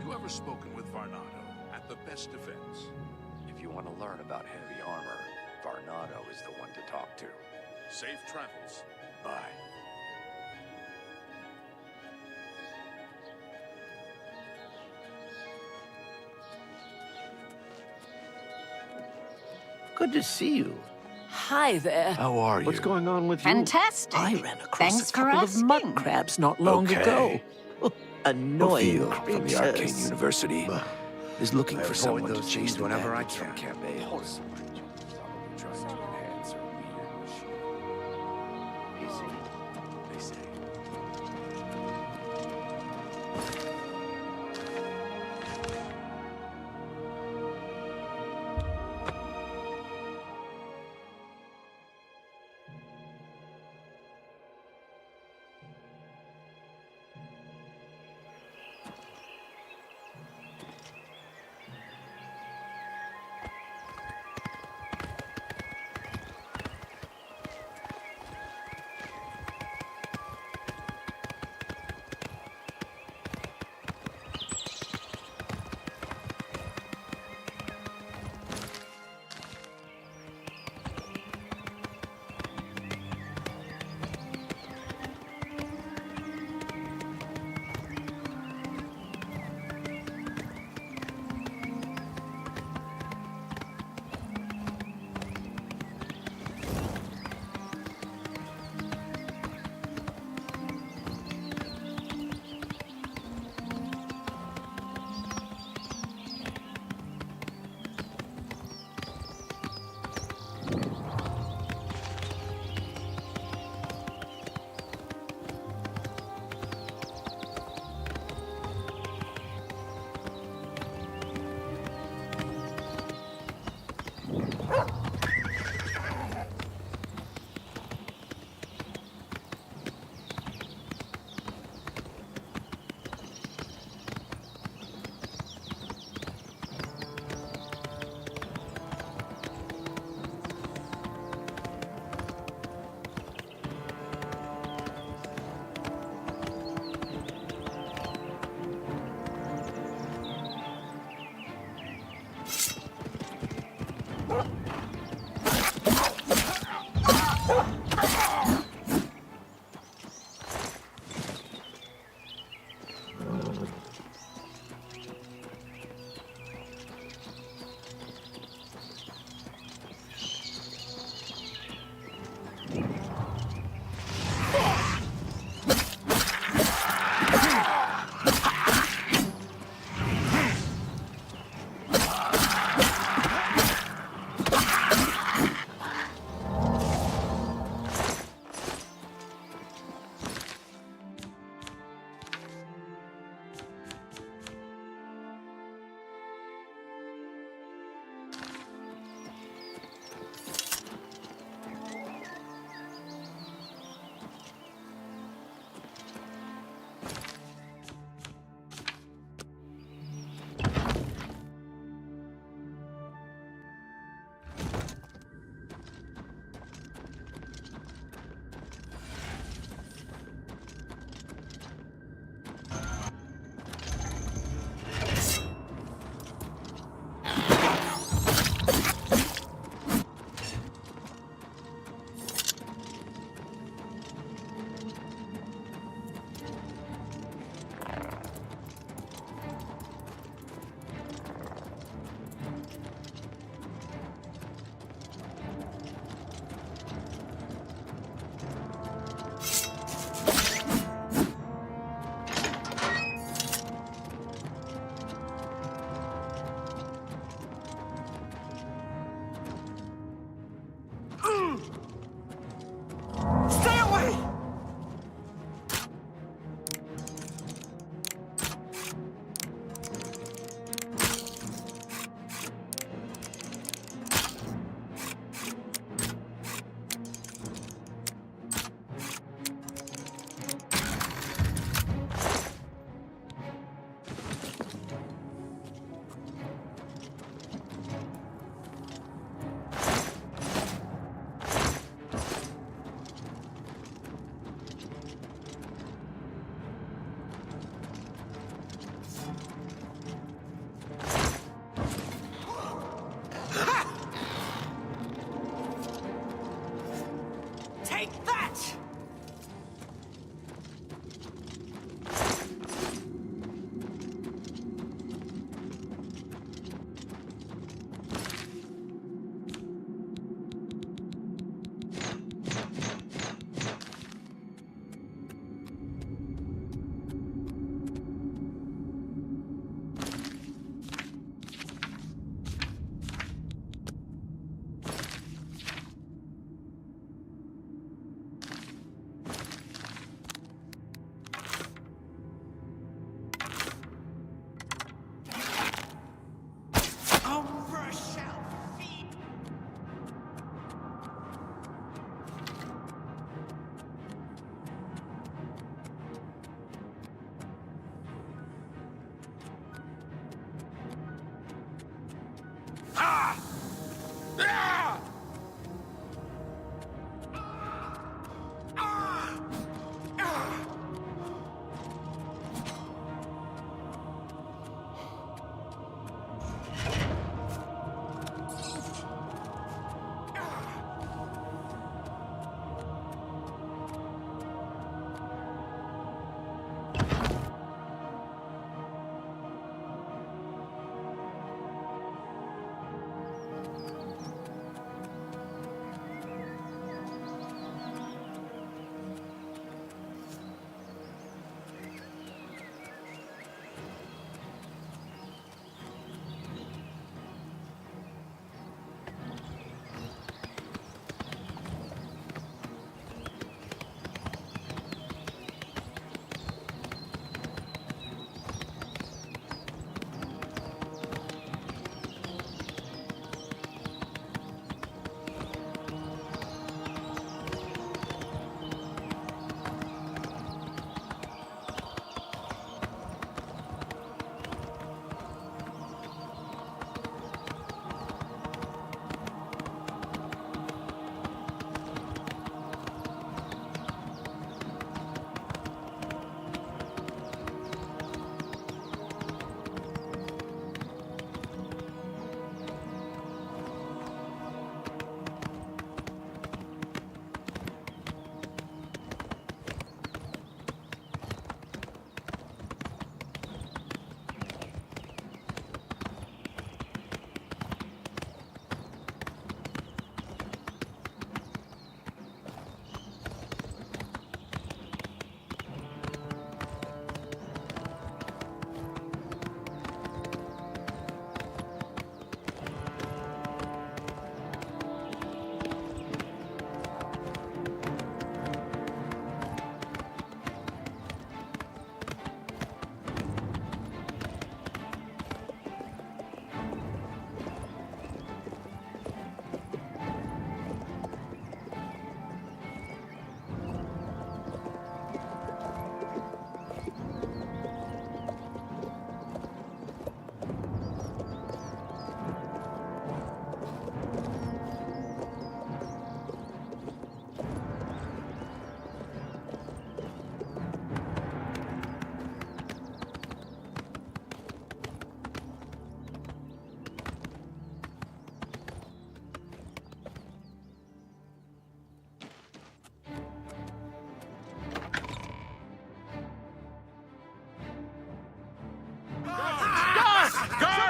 you ever spoken with Varnado at the best defense? If you want to learn about heavy armor, Varnado is the one to talk to. Safe travels. Bye. Good to see you. Hi there. How are you? What's going on with you? Fantastic. I ran across Thanks a couple for of asking. mud crabs not long Okay. ago. Annoying Ophil from the creatures. Arcane University is looking I for avoid someone to those chase things the whenever I bandits from can. Camp Ails. Probably trying to enhance her weird machine. Easy, they say.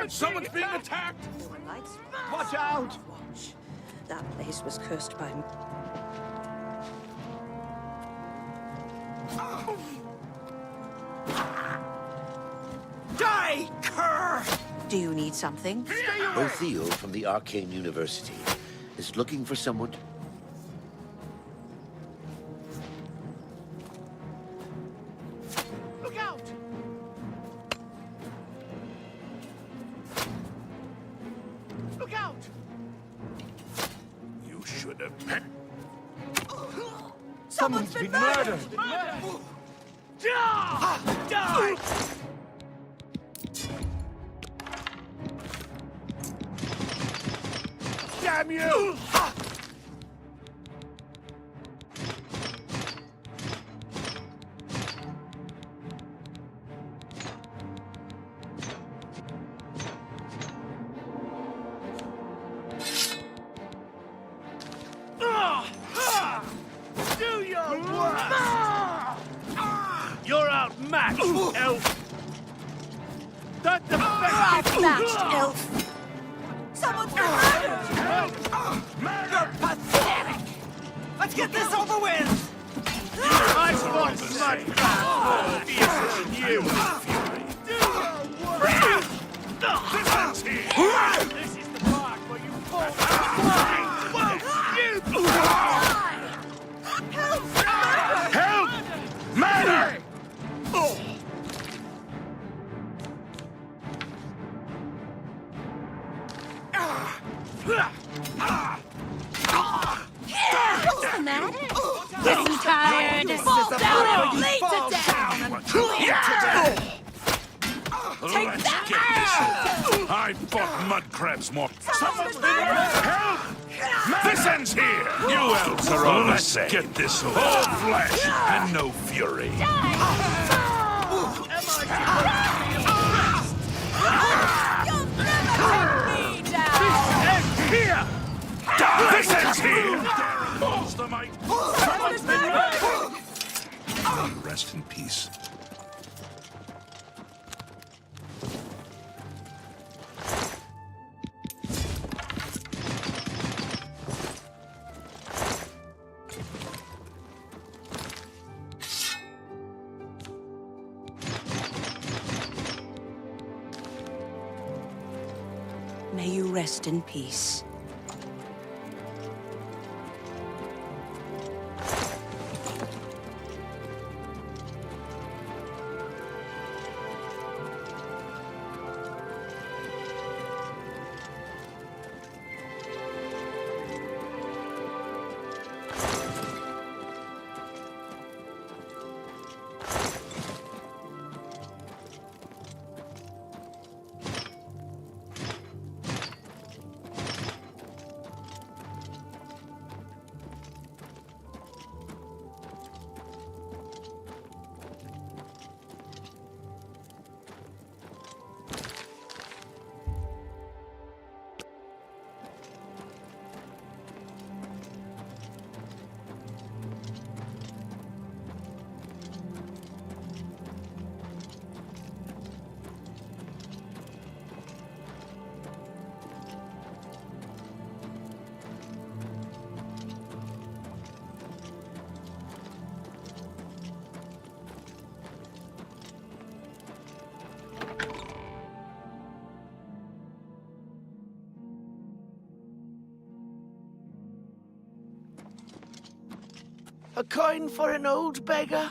Someone's being attacked! Lights. Watch out! Watch. That place was cursed by... Die, cur! Do you need something? Theo from the Arcane University is looking for someone. Look out! Look out! You should have... Someone's been murdered! Die! Damn you! Do your worst! You're outmatched, elf! That Outmatched, elf! Someone's been murdered! You're pathetic! Let's get this over with! I fought Mudcrab more fierce than you! Do your worst! This is the part where you fall flying! Help! Murder! What's the matter? Getting tired! Fall down and bleed to death! Take Let's that! get this. I fought mud crabs more. Someone's been murdered! Help! This ends here! You elves are all the same. Let's get this over. All flesh and no fury. You'll never take me down! Here! This ends here! Balls the might! Someone's been murdered! Rest in peace. May you rest in peace. A coin for an old beggar?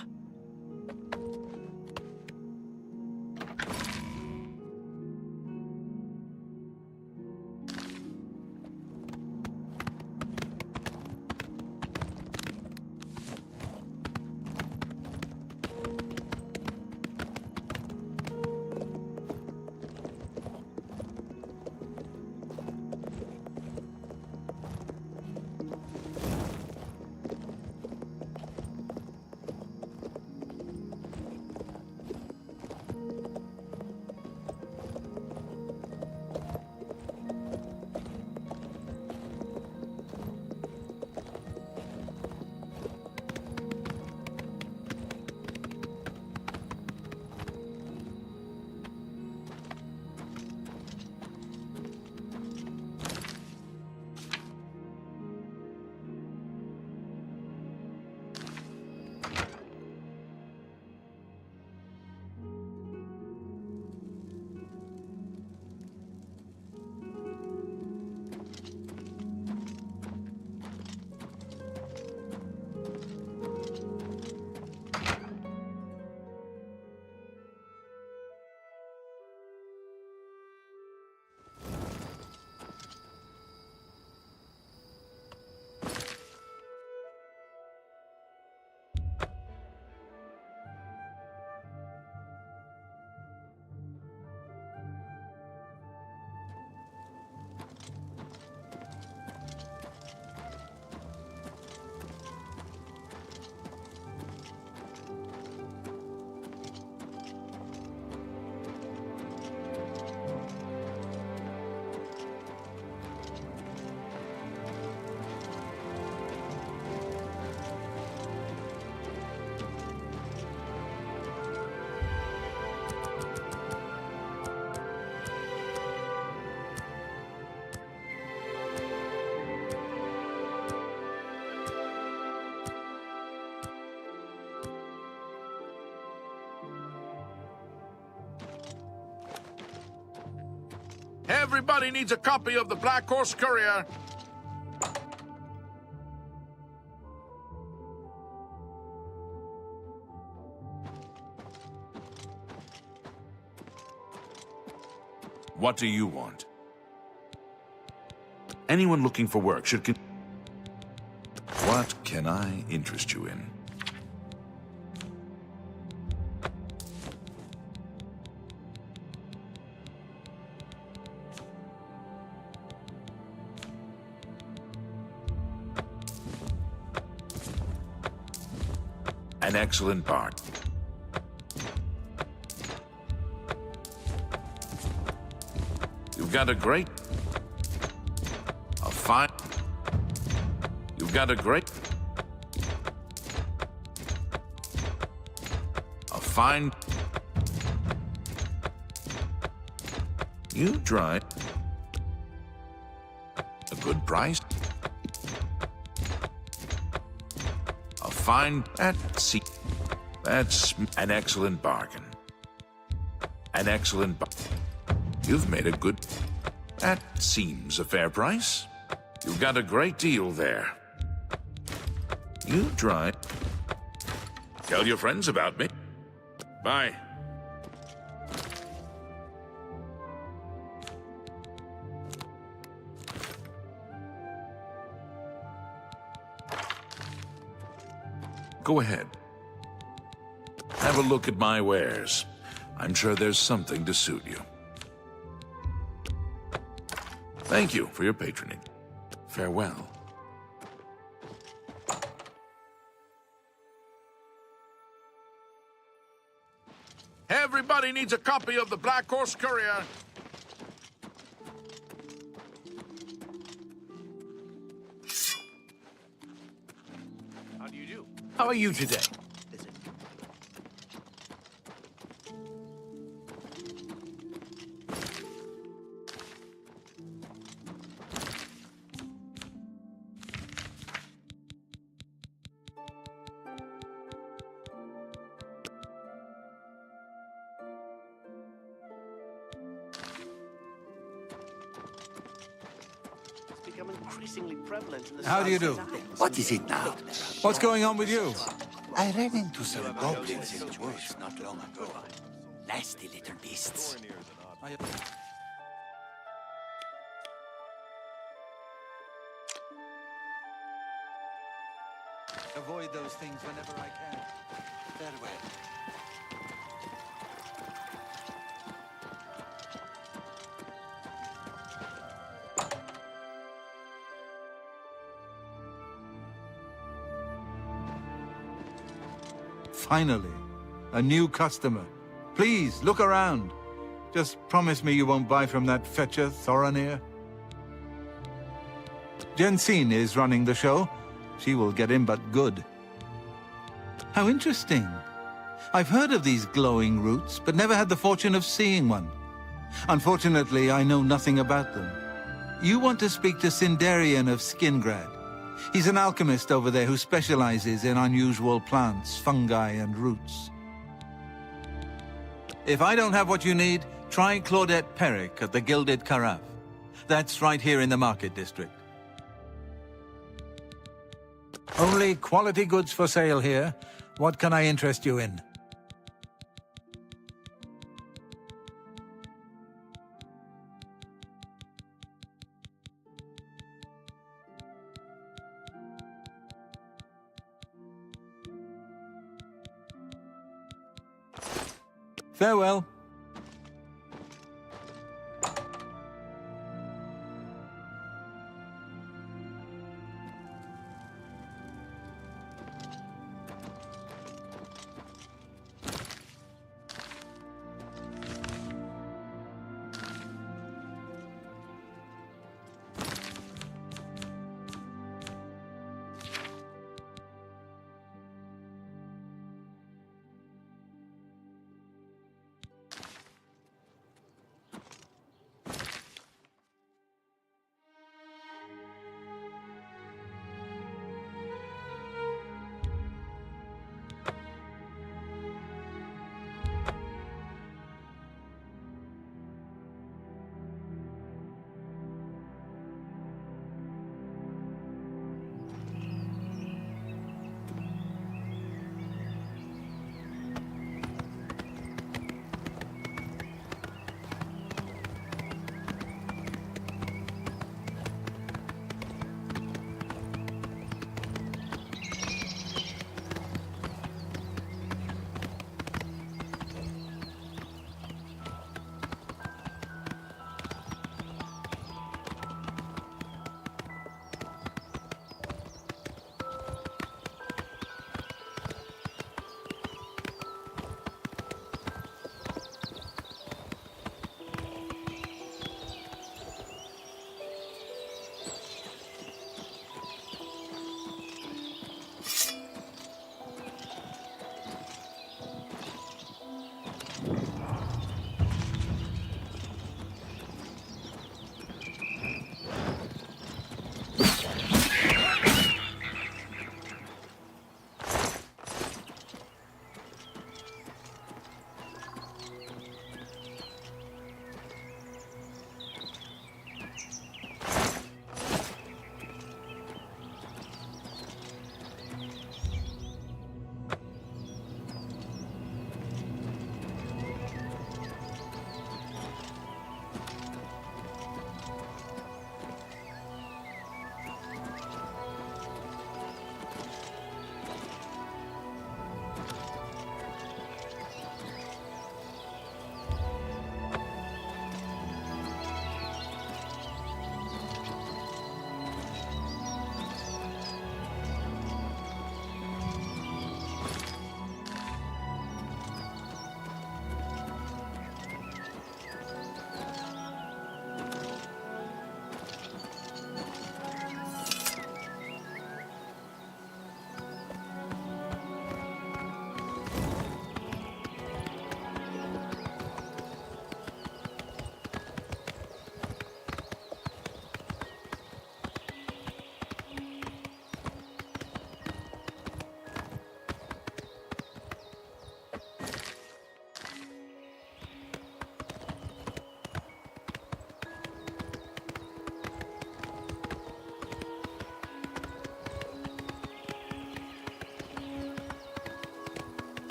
Everybody needs a copy of the Black Horse Courier. What do you want? Anyone looking for work should What can I interest you in? An excellent part. You've got a great... You've got a great... You tried. A good price. That's an excellent bargain. You've made a good... That seems a fair price. You've got a great deal there. You tried. Tell your friends about me. Bye. Go ahead. Have a look at my wares. I'm sure there's something to suit you. Thank you for your patronage. Farewell. Everybody needs a copy of the Black Horse Courier. How do you do? How are you today? Increasingly prevalent in the How do you do? What is it now? What's going on with you? I ran into some goblins in the woods not long ago. Nasty little beasts. Avoid those things whenever I can. Farewell. Finally, a new customer. Please, look around. Just promise me you won't buy from that fetcher, Thoranir. Jensine is running the show. She will get in but good. How interesting. I've heard of these glowing roots, but never had the fortune of seeing one. Unfortunately, I know nothing about them. You want to speak to Sindarian of Skingrad. He's an alchemist over there who specializes in unusual plants, fungi, and roots. If I don't have what you need, try Claudette Perrick at the Gilded Carafe. That's right here in the Market District. Only quality goods for sale here. What can I interest you in? Farewell.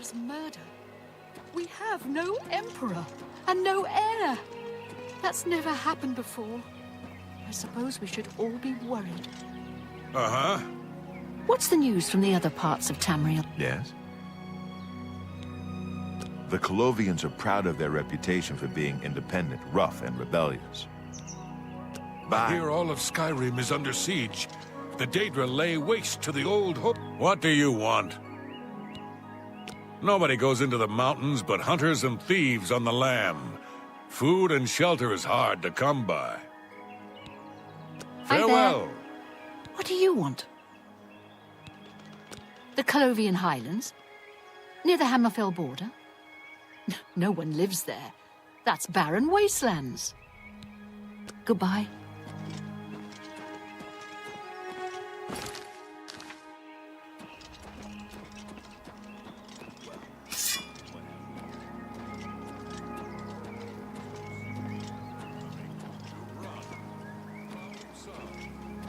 Emperor's murder. We have no Emperor and no heir. That's never happened before. I suppose we should all be worried. Uh-huh. What's the news from the other parts of Tamriel? Yes? The Colovians are proud of their reputation for being independent, rough, and rebellious. I hear all of Skyrim is under siege. The Daedra lay waste to the old hope. What do you want? Nobody goes into the mountains but hunters and thieves on the lam. Food and shelter is hard to come by. Hi there. Farewell. What do you want? The Colovian Highlands? Near the Hammerfell border? No one lives there. That's barren wastelands. Goodbye.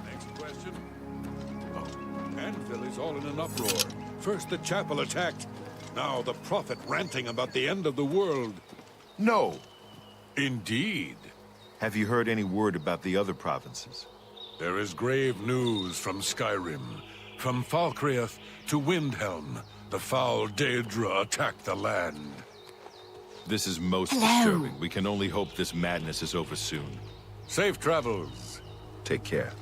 Next question. Oh, Anvil is all in an uproar. First the chapel attacked. Now the prophet ranting about the end of the world. No! Indeed. Have you heard any word about the other provinces? There is grave news from Skyrim. From Falkreath to Windhelm, the foul Daedra attacked the land. This is most Hello. disturbing. We can only hope this madness is over soon. Safe travels. Take care.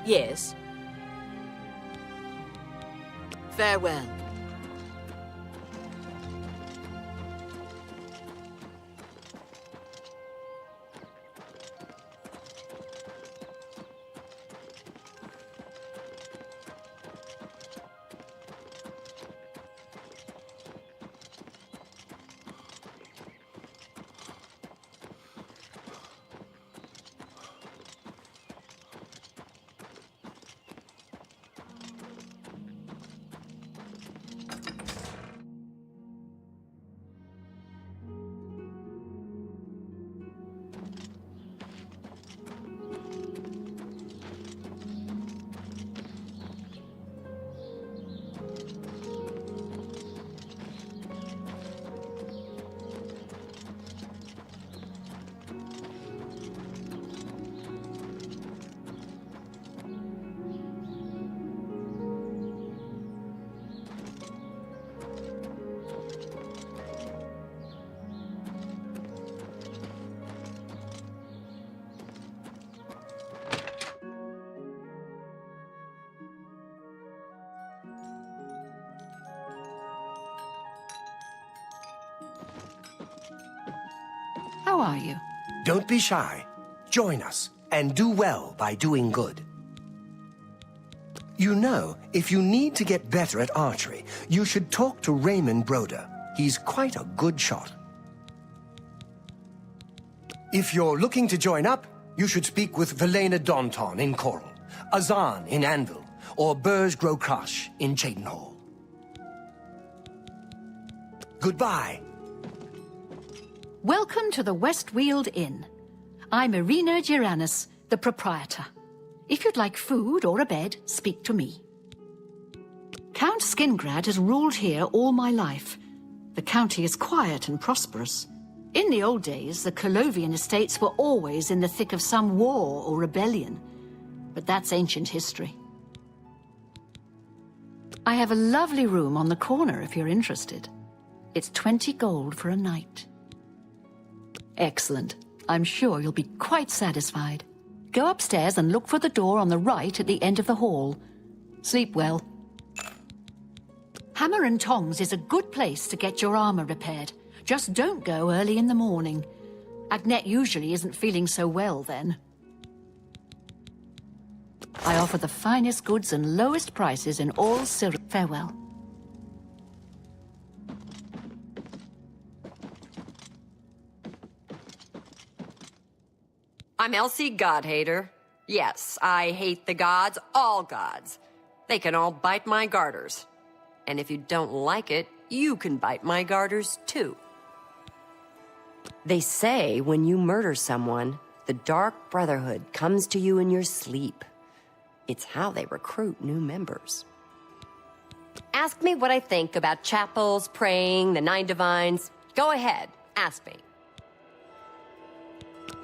Yes. Farewell. How are you? Don't be shy. Join us, and do well by doing good. You know, if you need to get better at archery, you should talk to Raymond Broder. He's quite a good shot. If you're looking to join up, you should speak with Velena Daunton in Coral, Azan in Anvil, or Burj Grokrash in Cheydinhall. Goodbye. Welcome to the Westweald Inn. I'm Irina Giranus, the proprietor. If you'd like food or a bed, speak to me. Count Skingrad has ruled here all my life. The county is quiet and prosperous. In the old days, the Colovian estates were always in the thick of some war or rebellion. But that's ancient history. I have a lovely room on the corner if you're interested. It's 20 gold for a night. Excellent. I'm sure you'll be quite satisfied. Go upstairs and look for the door on the right at the end of the hall. Sleep well. Hammer and Tongs is a good place to get your armor repaired. Just don't go early in the morning. Agnette usually isn't feeling so well then. I offer the finest goods and lowest prices in all Cyril. Farewell. I'm Elsie Godhater. Yes, I hate the gods, all gods. They can all bite my garters. And if you don't like it, you can bite my garters too. They say when you murder someone, the Dark Brotherhood comes to you in your sleep. It's how they recruit new members. Ask me what I think about chapels, praying, the Nine Divines. Go ahead, ask me.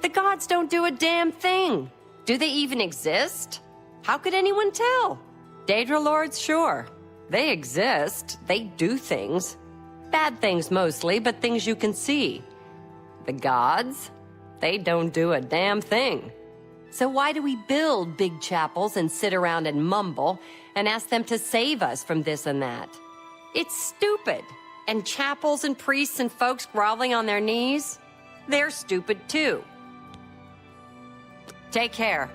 The gods don't do a damn thing. Do they even exist? How could anyone tell? Daedra Lords, sure. They exist. They do things. Bad things mostly, but things you can see. The gods? They don't do a damn thing. So why do we build big chapels and sit around and mumble and ask them to save us from this and that? It's stupid. And chapels and priests and folks groveling on their knees? They're stupid too. Take care.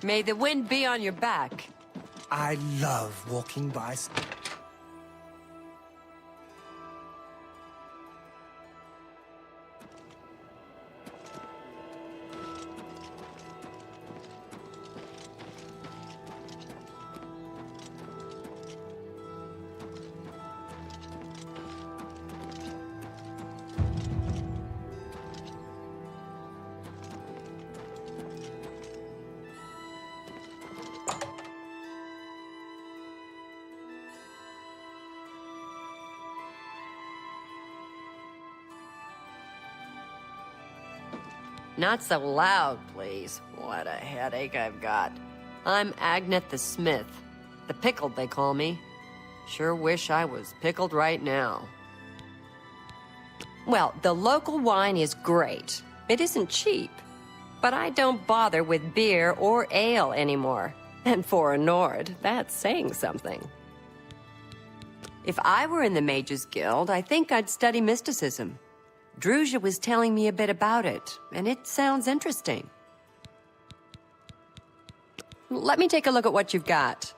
May the wind be on your back. I love walking by... Not so loud, please. What a headache I've got. I'm Agnet the Smith. The Pickled, they call me. Sure wish I was pickled right now. Well, the local wine is great. It isn't cheap. But I don't bother with beer or ale anymore. And for a Nord, that's saying something. If I were in the Mages Guild, I think I'd study mysticism. Druzia was telling me a bit about it, and it sounds interesting. Let me take a look at what you've got.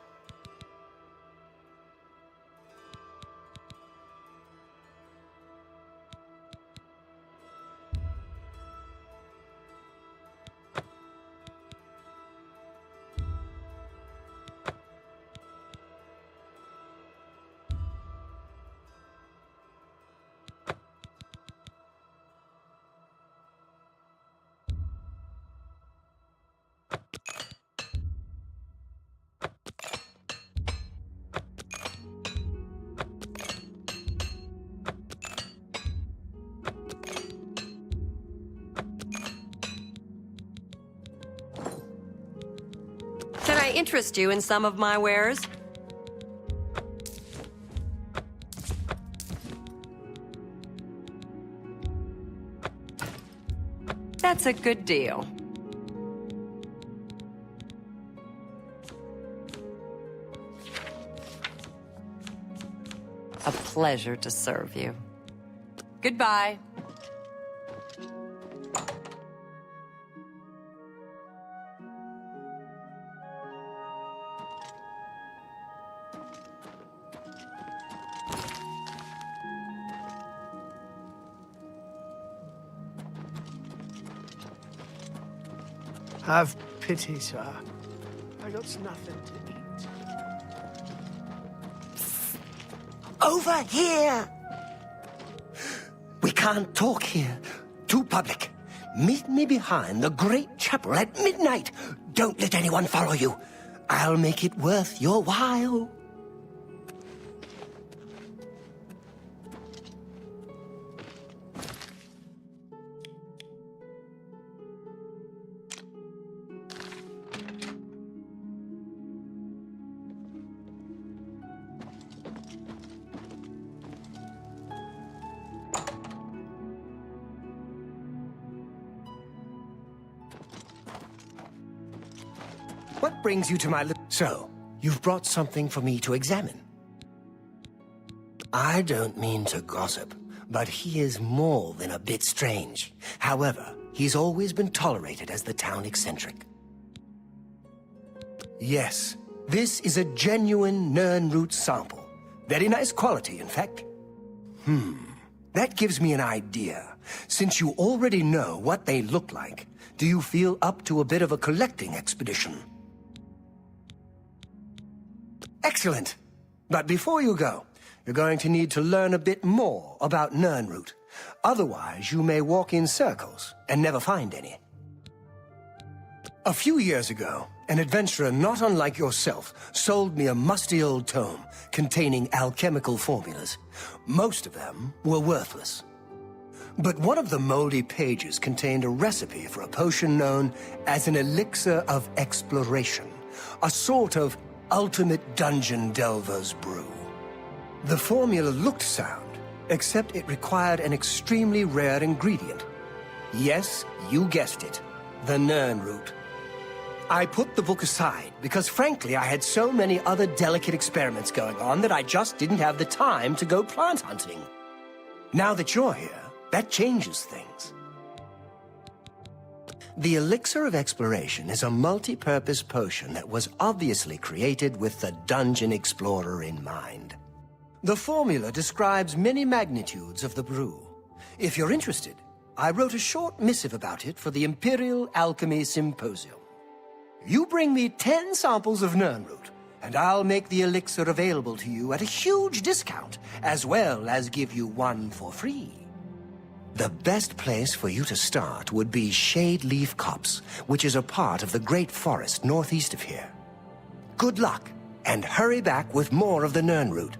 Can I interest you in some of my wares? That's a good deal. A pleasure to serve you. Goodbye. Have pity, sir. I got nothing to eat. Over here! We can't talk here. Too public. Meet me behind the great chapel at midnight. Don't let anyone follow you. I'll make it worth your while. What brings you to my So, you've brought something for me to examine. I don't mean to gossip, but he is more than a bit strange. However, he's always been tolerated as the town eccentric. Yes, this is a genuine Nirnroot sample. Very nice quality, in fact. That gives me an idea. Since you already know what they look like, do you feel up to a bit of a collecting expedition? Excellent. But before you go, you're going to need to learn a bit more about Nirnroot. Otherwise, you may walk in circles and never find any. A few years ago, an adventurer not unlike yourself sold me a musty old tome containing alchemical formulas. Most of them were worthless. But one of the moldy pages contained a recipe for a potion known as an elixir of exploration, a sort of ultimate dungeon delver's brew. The formula looked sound, except it required an extremely rare ingredient. Yes, you guessed it, the Nirnroot. I put the book aside because, frankly, I had so many other delicate experiments going on that I just didn't have the time to go plant hunting. Now that you're here, that changes things. The Elixir of Exploration is a multi-purpose potion that was obviously created with the Dungeon Explorer in mind. The formula describes many magnitudes of the brew. If you're interested, I wrote a short missive about it for the Imperial Alchemy Symposium. You bring me 10 samples of Nirnroot, and I'll make the elixir available to you at a huge discount, as well as give you one for free. The best place for you to start would be Shade Leaf Copse, which is a part of the Great Forest northeast of here. Good luck, and hurry back with more of the Nirnroot.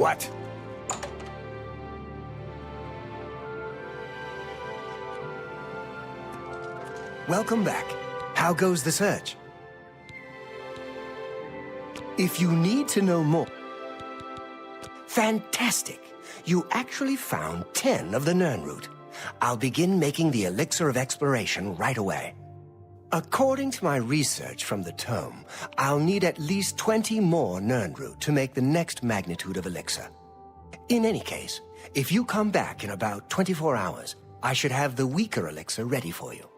What? Welcome back. How goes the search? If you need to know more... Fantastic! You actually found 10 of the Nirnroot. I'll begin making the Elixir of Exploration right away. According to my research from the tome, I'll need at least 20 more Nirnroot to make the next magnitude of Elixir. In any case, if you come back in about 24 hours, I should have the weaker Elixir ready for you.